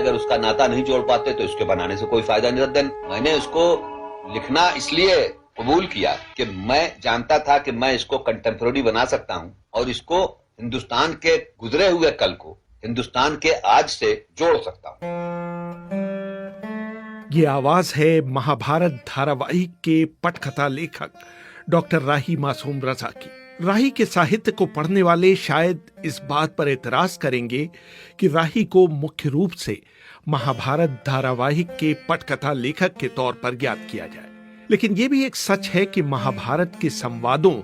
अगर उसका नाता नहीं जोड़ पाते तो इसके बनाने से कोई फायदा नहीं। देन मैंने इसको लिखना इसलिए कबूल किया कि मैं जानता था कि मैं इसको कंटेम्प्रेरी बना सकता हूं और इसको हिंदुस्तान के गुजरे हुए कल को हिंदुस्तान के आज से जोड़ सकता हूं। ये आवाज है महाभारत धारावाहिक के पटकथा लेखक डॉक्टर राही मासूम रजा की। राही के साहित्य को पढ़ने वाले शायद इस बात पर एतराज करेंगे कि राही को मुख्य रूप से महाभारत धारावाहिक के पटकथा लेखक के तौर पर ज्ञात किया जाए, लेकिन यह भी एक सच है कि महाभारत के संवादों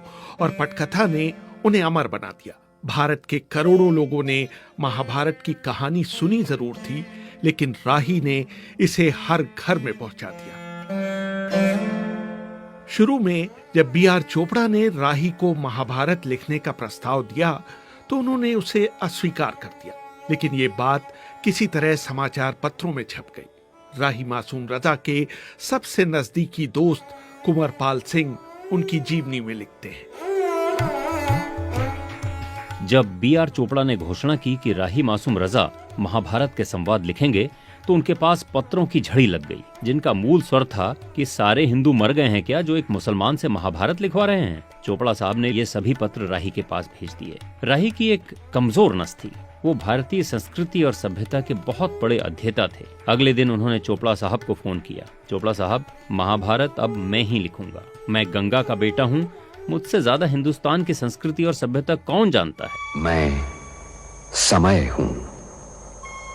और पटकथा ने उन्हें अमर बना दिया। भारत के करोड़ों लोगों ने महाभारत की कहानी सुनी जरूर थी, लेकिन राही ने इसे हर घर में पहुंचा दिया। शुरू में जब B.R. चोपड़ा ने राही को महाभारत लिखने का प्रस्ताव दिया तो उन्होंने उसे अस्वीकार कर दिया, लेकिन ये बात किसी तरह समाचार पत्रों में छप गई। राही मासूम रजा के सबसे नजदीकी दोस्त कुंवरपाल सिंह उनकी जीवनी में लिखते हैं। जब B.R. चोपड़ा ने घोषणा की कि राही मासूम रजा महाभारत के संवाद लिखेंगे तो उनके पास पत्रों की झड़ी लग गई, जिनका मूल स्वर था कि सारे हिंदू मर गए हैं क्या जो एक मुसलमान से महाभारत लिखवा रहे हैं। चोपड़ा साहब ने ये सभी पत्र राही के पास भेज दिए। राही की एक कमजोर नस थी, वो भारतीय संस्कृति और सभ्यता के बहुत बड़े अध्येता थे। अगले दिन उन्होंने चोपड़ा साहब को फोन किया। चोपड़ा साहब, महाभारत अब मैं ही लिखूंगा। मैं गंगा का बेटा हूँ, मुझसे ज्यादा हिंदुस्तान की संस्कृति और सभ्यता कौन जानता है। मैं समय हूँ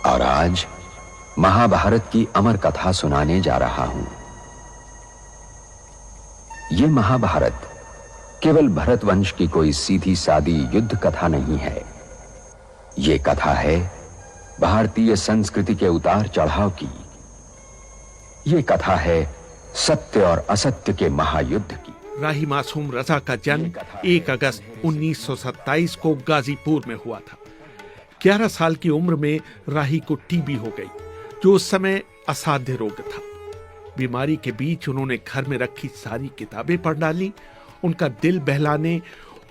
और आज महाभारत की अमर कथा सुनाने जा रहा हूं। ये महाभारत केवल भरत वंश की कोई सीधी सादी युद्ध कथा नहीं है। ये कथा है भारतीय संस्कृति के उतार चढ़ाव की। ये कथा है सत्य और असत्य के महायुद्ध की। राही मासूम रजा का जन्म 1 अगस्त 1927 को गाजीपुर में हुआ था। 11 साल की उम्र में राही को टीबी हो गई, जो उस समय असाध्य रोग था। बीमारी के बीच उन्होंने घर में रखी सारी किताबें पढ़ डाली। उनका दिल बहलाने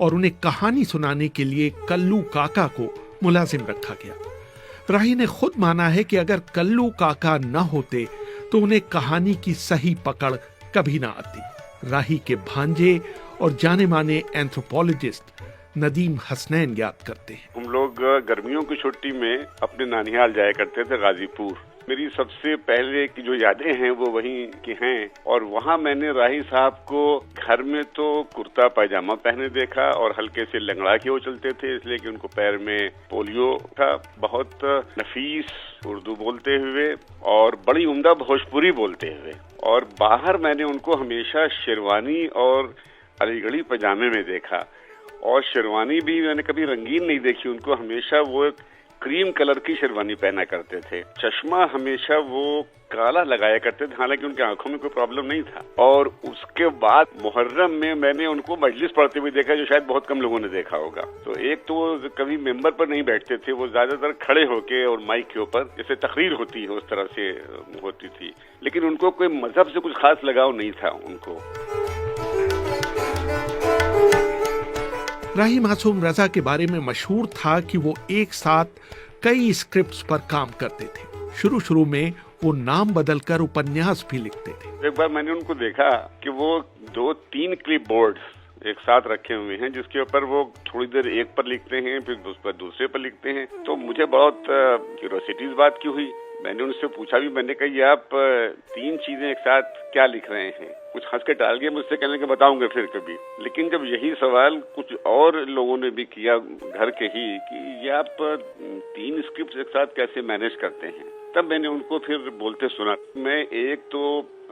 और उन्हें कहानी सुनाने के लिए कल्लू काका को मुलाजिम रखा गया। राही ने खुद माना है कि अगर कल्लू काका न होते तो उन्हें कहानी की सही पकड़ कभी ना आती। राही के भांजे और जाने माने एंथ्रोपोलॉजिस्ट नदीम हसनैन याद करते हैं। हम लोग गर्मियों की छुट्टी में अपने नानिहाल जाया करते थे गाजीपुर। मेरी सबसे पहले की जो यादें हैं वो वहीं की हैं, और वहाँ मैंने राही साहब को घर में तो कुर्ता पैजामा पहने देखा और हल्के से लंगड़ा के वो चलते थे, इसलिए कि उनको पैर में पोलियो था। बहुत नफीस उर्दू बोलते हुए और बड़ी उम्दा भोजपुरी बोलते हुए, और बाहर मैंने उनको हमेशा शेरवानी और अलीगढ़ी पैजामे में देखा। और शेरवानी भी मैंने कभी रंगीन नहीं देखी उनको, हमेशा वो क्रीम कलर की शेरवानी पहना करते थे। चश्मा हमेशा वो काला लगाया करते थे, हालांकि उनकी आंखों में कोई प्रॉब्लम नहीं था। और उसके बाद मुहर्रम में मैंने उनको मजलिस पढ़ते हुए देखा, जो शायद बहुत कम लोगों ने देखा होगा। तो एक तो वो कभी मेंबर पर नहीं बैठते थे, वो ज्यादातर खड़े होके और माइक के ऊपर जैसे तकरीर होती है उस तरह से होती थी, लेकिन उनको कोई मजहब से कुछ खास लगाव नहीं था उनको। राही मासूम रजा के बारे में मशहूर था कि वो एक साथ कई स्क्रिप्ट्स पर काम करते थे। शुरू में वो नाम बदलकर उपन्यास भी लिखते थे। एक बार मैंने उनको देखा कि वो 2-3 क्लिप बोर्ड एक साथ रखे हुए हैं, जिसके ऊपर वो थोड़ी देर एक पर लिखते हैं, फिर उस पर दूसरे पर लिखते हैं। तो मुझे बहुत क्यूरियोसिटी इस बात की हुई। मैंने उनसे पूछा भी, मैंने कहा ये आप 3 चीजें एक साथ क्या लिख रहे हैं? कुछ हंस के टाल गए, मुझसे कहने के बताऊंगा फिर कभी। लेकिन जब यही सवाल कुछ और लोगों ने भी किया घर के ही कि ये आप 3 स्क्रिप्ट एक साथ कैसे मैनेज करते हैं, तब मैंने उनको फिर बोलते सुना। मैं एक तो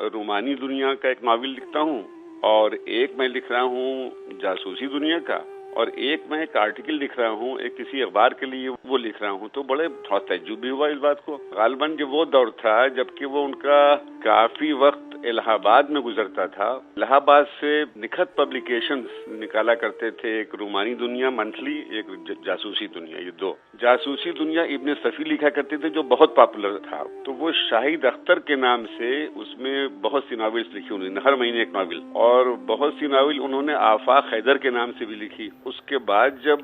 रोमानी दुनिया का एक नॉवेल लिखता हूँ, और एक मैं लिख रहा हूँ जासूसी दुनिया का, और एक मैं एक आर्टिकल लिख रहा हूँ एक किसी अखबार के लिए, वो लिख रहा हूँ। तो बड़े थोड़ा तज्जुब भी हुआ इस बात को। गालिबन जो वो दौर था जबकि वो उनका काफी वक्त इलाहाबाद में गुजरता था। इलाहाबाद से निखत पब्लिकेशंस निकाला करते थे, एक रूमानी दुनिया मंथली, एक जासूसी दुनिया, ये दो। जासूसी दुनिया इब्ने सफी लिखा करते थे जो बहुत पॉपुलर था, तो वो शाहिद अख्तर के नाम से उसमें बहुत सी नॉवेल्स लिखी उन्होंने, हर महीने एक नॉवेल, और बहुत सी नॉवेल उन्होंने आफाक हैदर के नाम से भी लिखी। उसके बाद जब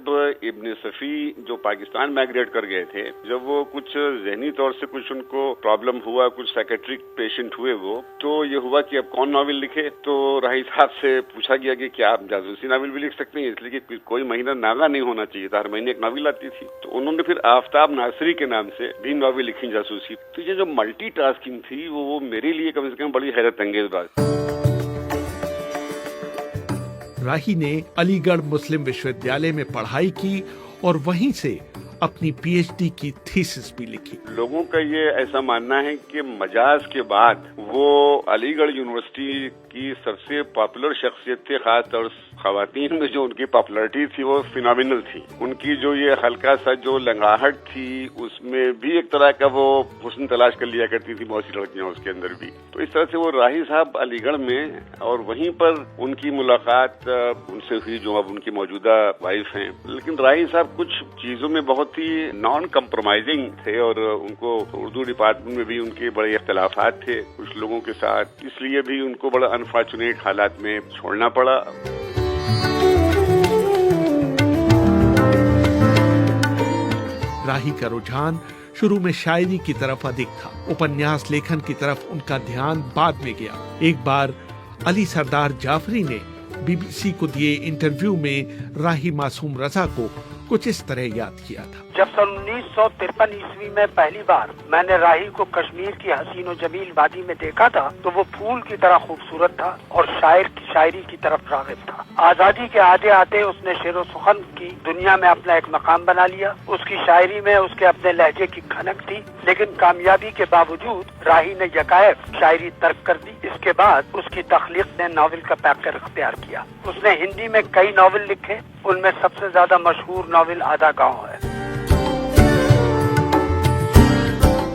इब्ने सफी जो पाकिस्तान माइग्रेट कर गए थे, जब वो कुछ जहनी तौर से कुछ उनको प्रॉब्लम हुआ, कुछ साइकेट्रिक पेशेंट हुए वो, तो ये हुआ कि अब कौन नॉवेल लिखे। तो राही साहब से पूछा गया कि क्या आप जासूसी नॉवेल भी लिख सकते हैं, इसलिए कि कोई महीना नागा नहीं होना चाहिए था, हर महीने एक नॉवेल आती थी। तो उन्होंने फिर आफ्ताब नासरी के नाम से भी नॉवेल लिखी जासूसी। तो ये जो मल्टीटास्किंग थी वो मेरे लिए कम से कम बड़ी हैरत अंगेज बात। राही ने अलीगढ़ मुस्लिम विश्वविद्यालय में पढ़ाई की और वहीं से अपनी पीएचडी की थीसिस भी लिखी। लोगों का ये ऐसा मानना है कि मजाज के बाद वो अलीगढ़ यूनिवर्सिटी की सबसे पॉपुलर शख्सियत थे, खासतौर खवातीन में जो उनकी पॉपुलरिटी थी वो फिनोमिनल थी। उनकी जो ये हल्का सा जो लंगाहट थी उसमें भी एक तरह का वो हुस्न तलाश कर लिया करती थी बहुत सी लड़कियां उसके अंदर भी। तो इस तरह से वो राही साहब अलीगढ़ में, और वहीं पर उनकी मुलाकात उनसे हुई जो अब उनकी मौजूदा वाइफ हैं। लेकिन राही साहब कुछ चीजों में बहुत ही नॉन कंप्रोमाइजिंग थे और उनको उर्दू डिपार्टमेंट में भी उनके बड़े इख्तिलाफात थे कुछ लोगों के साथ, इसलिए भी उनको बड़ा अनफॉर्चुनेट हालात में छोड़ना पड़ा। राही का रुझान शुरू में शायरी की तरफ अधिक था, उपन्यास लेखन की तरफ उनका ध्यान बाद में गया। एक बार अली सरदार जाफरी ने बीबीसी को दिए इंटरव्यू में राही मासूम रजा को कुछ इस तरह याद किया था। जब सन 1953 ईस्वी में पहली बार मैंने राही को कश्मीर की हसीन और जमील वादी में देखा था तो वो फूल की तरह खूबसूरत था और शायर की शायरी की तरफ राग़िब था। आजादी के आते आते उसने शेर व सुखन की दुनिया में अपना एक मकाम बना लिया। उसकी शायरी में उसके अपने लहजे की खनक थी, लेकिन कामयाबी के बावजूद राही ने यकायक शायरी तर्क कर दी। इसके बाद उसकी तख्लीक ने नॉवेल का पैकर इख्तियार किया। उसने हिंदी में कई नॉवेल लिखे, उनमें सबसे ज्यादा मशहूर नॉवेल आधा गाँव है।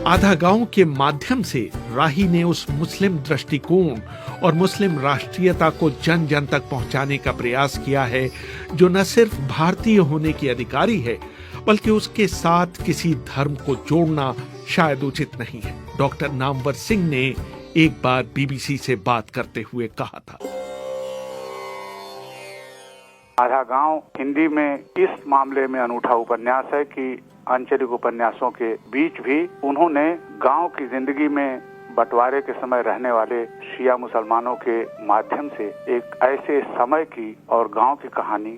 आधा गांव के माध्यम से राही ने उस मुस्लिम दृष्टिकोण और मुस्लिम राष्ट्रीयता को जन जन तक पहुंचाने का प्रयास किया है जो न सिर्फ भारतीय होने की अधिकारी है बल्कि उसके साथ किसी धर्म को जोड़ना शायद उचित नहीं है। डॉक्टर नामवर सिंह ने एक बार बीबीसी से बात करते हुए कहा था, आधा गांव हिंदी में इस मामले में अनूठा उपन्यास है कि आंचलिक उपन्यासों के बीच भी उन्होंने गांव की जिंदगी में बंटवारे के समय रहने वाले शिया मुसलमानों के माध्यम से एक ऐसे समय की और गांव की कहानी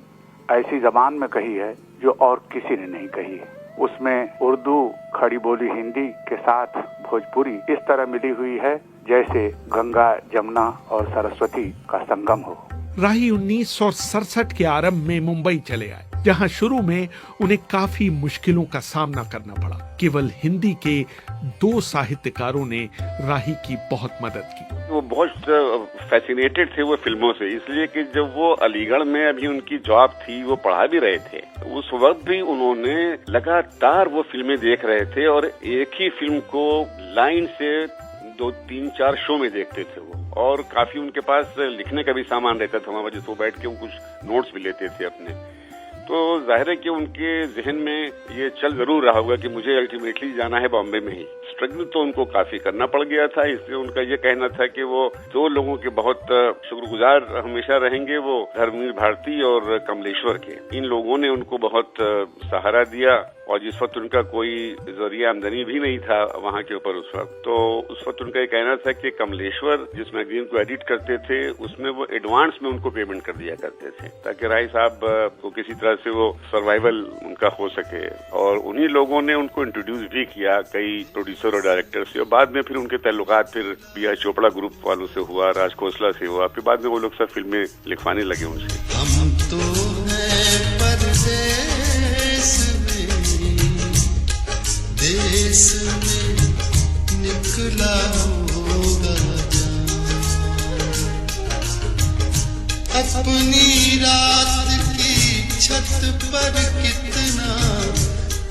ऐसी जबान में कही है जो और किसी ने नहीं कही है। उसमें उर्दू, खड़ी बोली हिंदी के साथ भोजपुरी इस तरह मिली हुई है जैसे गंगा, जमुना और सरस्वती का संगम हो। राही 1967 के आरंभ में मुंबई चले आए, जहां शुरू में उन्हें काफी मुश्किलों का सामना करना पड़ा। केवल हिंदी के 2 साहित्यकारों ने राही की बहुत मदद की। वो बहुत फैसिनेटेड थे वो फिल्मों से, इसलिए कि जब वो अलीगढ़ में अभी उनकी जॉब थी, वो पढ़ा भी रहे थे, उस वक्त भी उन्होंने लगातार वो फिल्में देख रहे थे और एक ही फिल्म को लाइन से 2-3-4 शो में देखते थे वो। और काफी उनके पास लिखने का भी सामान रहता था वहां, जिसको बैठ के वो कुछ नोट्स भी लेते थे अपने। तो जाहिर है कि उनके जहन में ये चल जरूर रहा होगा कि मुझे अल्टीमेटली जाना है बॉम्बे में ही। स्ट्रगल तो उनको काफी करना पड़ गया था, इसलिए उनका ये कहना था कि वो 2 लोगों के बहुत शुक्रगुजार हमेशा रहेंगे, वो धर्मवीर भारती और कमलेश्वर के। इन लोगों ने उनको बहुत सहारा दिया और जिस वक्त उनका कोई जरिया आमदनी भी नहीं था वहाँ के ऊपर उस वक्त, तो उस वक्त उनका ये कहना था कि कमलेश्वर जिस मैगजीन को एडिट करते थे उसमें वो एडवांस में उनको पेमेंट कर दिया करते थे ताकि राही साहब को किसी तरह से वो सर्वाइवल उनका हो सके। और उन्हीं लोगों ने उनको इंट्रोड्यूस भी किया कई प्रोड्यूसर और डायरेक्टर से, और बाद में फिर उनके ताल्लुकात फिर बी.आर. चोपड़ा ग्रुप वालों से हुआ, राज खोसला से हुआ, फिर बाद में वो लोग सब फिल्में लिखवाने लगे उनसे। हम तो हैं परदेश में, देश में निकला होगा अपनी रात की छत पर कितना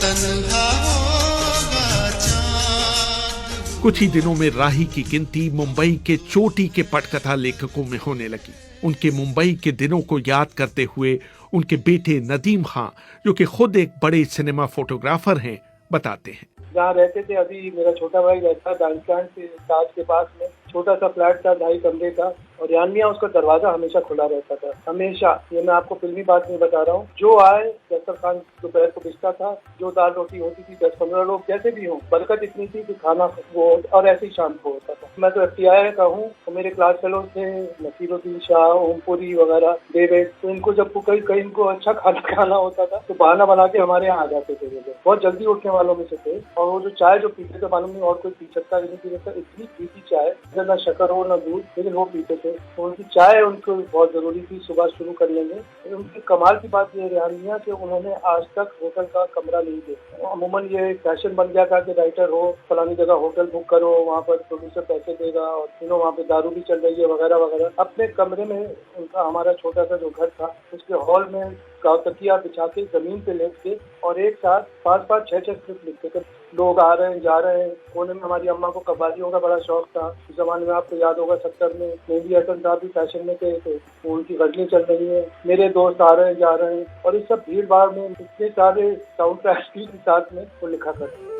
तन्हा होगा चाँद। कुछ ही दिनों में राही की गिनती मुंबई के चोटी के पटकथा लेखकों में होने लगी। उनके मुंबई के दिनों को याद करते हुए उनके बेटे नदीम खां, जो कि खुद एक बड़े सिनेमा फोटोग्राफर हैं, बताते हैं। जहाँ रहते थे, अभी मेरा छोटा भाई रहता डांसलैंड के ताज के पास में, छोटा सा फ्लैट था 2.5 कमरे का, और यानिया उसका दरवाजा हमेशा खुला रहता था, हमेशा। ये मैं आपको फिल्मी बात नहीं बता रहा हूँ। जो आए, दस्तरखान दोपहर को बिछता था, जो दाल रोटी होती थी, 10-15 लोग जैसे भी हों, बरकत इतनी थी कि खाना वो और ऐसे ही शाम को होता था। मैं तो FTI का हूँ, तो मेरे क्लास फेलो थे नसीरुद्दीन शाह, ओमपुरी वगैरह, डेविड, तो इनको जब कहीं इनको अच्छा खाना खाना होता था तो बहाना बना के हमारे यहाँ आ जाते थे। बहुत जल्दी उठने वालों में से थे, और वो जो चाय जो पीते थे, मालूम नहीं और कोई पी सकता नहीं पी सकता, इतनी पीती चाय, ना शक्कर हो ना दूध, लेकिन वो पीते थे। तो उनकी चाय उनको बहुत जरूरी थी सुबह शुरू करने में। उनकी कमाल की बात ये रही कि उन्होंने आज तक होटल का कमरा नहीं दिया। अमूमन ये फैशन बन गया था कि राइटर हो, फलानी जगह होटल बुक करो, वहाँ पर प्रोड्यूसर पैसे देगा, और वहाँ पे दारू भी चल रही है वगैरह वगैरह। अपने कमरे में उनका, हमारा छोटा सा जो घर था, उसके हॉल में तकिया बिछा के जमीन पे लेट के और एक साथ 5-5, 6-6 स्क्रिप्ट लिखते थे। लोग आ रहे हैं, जा रहे हैं। कोने में हमारी अम्मा को कव्वालियों का बड़ा शौक था। उस जमाने में आपको याद होगा 70 में मेहंदी हसन साहब भी फैशन में थे, तो उनकी गजलें चल रही है। मेरे दोस्त आ रहे हैं, जा रहे हैं, और इस सब भीड़ भाड़ में इतने सारे साउंड ट्रैक्स के साथ में वो लिखा करते।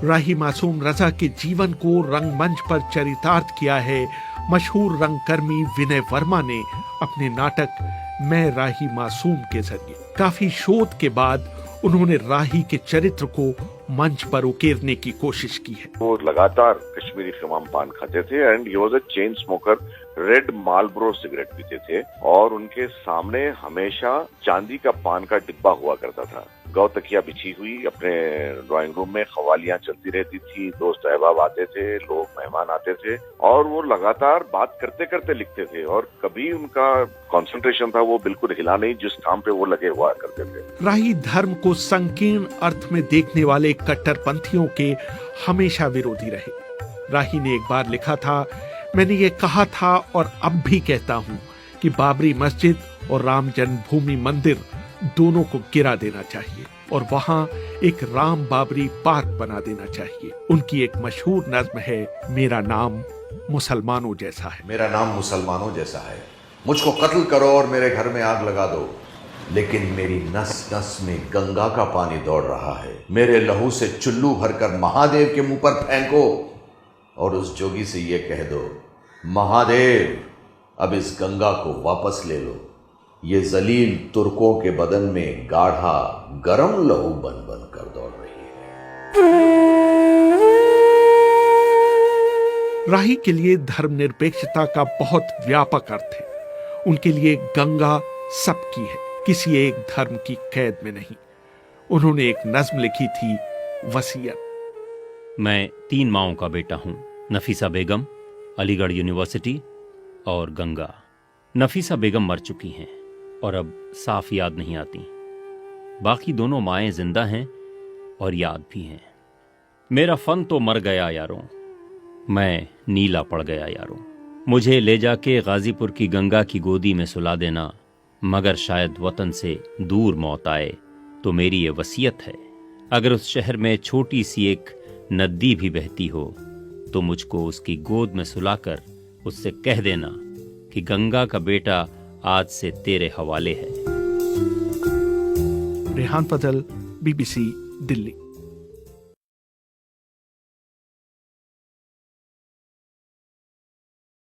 राही मासूम रजा के जीवन को रंगमंच पर चरितार्थ किया है मशहूर रंगकर्मी विनय वर्मा ने अपने नाटक मैं राही मासूम के जरिए। काफी शोध के बाद उन्होंने राही के चरित्र को मंच पर उकेरने की कोशिश की है। वो लगातार कश्मीरी खमाम पान खाते थे and he was a chain smoker, red Marlboro cigarette पीते थे, और उनके सामने हमेशा चांदी का पान का डिब्बा हुआ करता था। गौ तकिया बिछी हुई अपने ड्राइंग रूम में, खवालियां चलती रहती थी, दोस्त अहबाब आते थे, लोग मेहमान आते थे, और वो लगातार बात करते करते लिखते थे, और कभी उनका कंसंट्रेशन था वो बिल्कुल हिला नहीं, जिस काम पे वो लगे हुआ करते थे। राही धर्म को संकीर्ण अर्थ में देखने वाले कट्टरपंथियों के हमेशा विरोधी रहे। राही ने एक बार लिखा था, मैंने ये कहा था और अब भी कहता हूँ कि बाबरी मस्जिद और राम जन्मभूमि मंदिर दोनों को गिरा देना चाहिए और वहाँ एक राम बाबरी पार्क बना देना चाहिए। उनकी एक मशहूर नज्म है, मेरा नाम मुसलमानों जैसा है। मेरा नाम मुसलमानों जैसा है, मुझको कत्ल करो और मेरे घर में आग लगा दो, लेकिन मेरी नस नस में गंगा का पानी दौड़ रहा है। मेरे लहू से चुल्लू भरकर महादेव के मुंह पर फेंको और उस जोगी से ये कह दो, महादेव अब इस गंगा को वापस ले लो, ये जलील तुर्कों के बदन में गाढ़ा गरम लहू बन बन कर दौड़ रही है। राही के लिए धर्मनिरपेक्षता का बहुत व्यापक अर्थ है। उनके लिए गंगा सबकी है, किसी एक धर्म की कैद में नहीं। उन्होंने एक नज्म लिखी थी, वसीयत। मैं 3 माओं का बेटा हूं, नफीसा बेगम, अलीगढ़ यूनिवर्सिटी और गंगा। नफीसा बेगम मर चुकी हैं और अब साफ याद नहीं आती। बाकी दोनों माएं जिंदा हैं और याद भी हैं। मेरा फन तो मर गया यारों, मैं नीला पड़ गया यारों। मुझे ले जाके गाजीपुर की गंगा की गोदी में सुला देना, मगर शायद वतन से दूर मौत आए तो मेरी ये वसीयत है। अगर उस शहर में छोटी सी एक नदी भी बहती हो तो मुझको उसकी गोद में सुलाकर उससे कह देना कि गंगा का बेटा आज से तेरे हवाले है। रेहान पदल, BBC, दिल्ली।